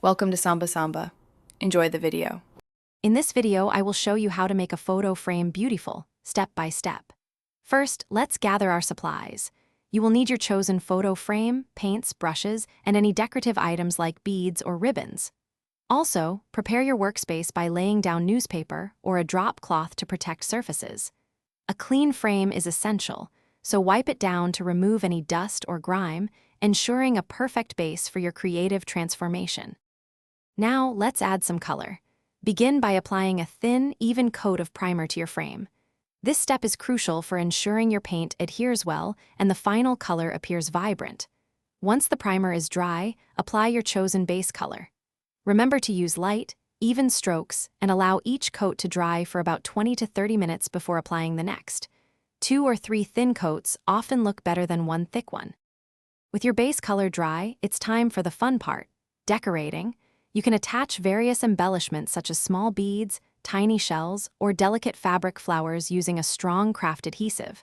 Welcome to Samba Samba. Enjoy the video. In this video, I will show you how to make a photo frame beautiful, step by step. First, let's gather our supplies. You will need your chosen photo frame, paints, brushes, and any decorative items like beads or ribbons. Also, prepare your workspace by laying down newspaper or a drop cloth to protect surfaces. A clean frame is essential, so wipe it down to remove any dust or grime, ensuring a perfect base for your creative transformation. Now, let's add some color. Begin by applying a thin, even coat of primer to your frame. This step is crucial for ensuring your paint adheres well and the final color appears vibrant. Once the primer is dry, apply your chosen base color. Remember to use light, even strokes and allow each coat to dry for about 20 to 30 minutes before applying the next. 2 or 3 thin coats often look better than one thick one. With your base color dry, it's time for the fun part, decorating. You can attach various embellishments such as small beads, tiny shells, or delicate fabric flowers using a strong craft adhesive.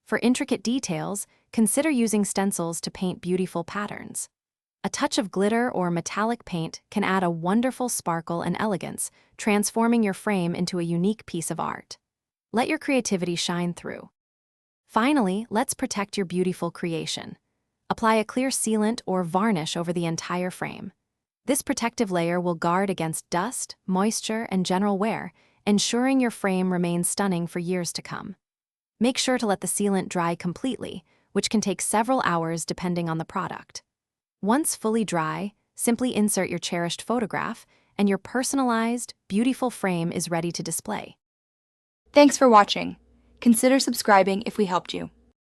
For intricate details, consider using stencils to paint beautiful patterns. A touch of glitter or metallic paint can add a wonderful sparkle and elegance, transforming your frame into a unique piece of art. Let your creativity shine through. Finally, let's protect your beautiful creation. Apply a clear sealant or varnish over the entire frame. This protective layer will guard against dust, moisture, and general wear, ensuring your frame remains stunning for years to come. Make sure to let the sealant dry completely, which can take several hours depending on the product. Once fully dry, simply insert your cherished photograph, and your personalized, beautiful frame is ready to display. Thanks for watching. Consider subscribing if we helped you.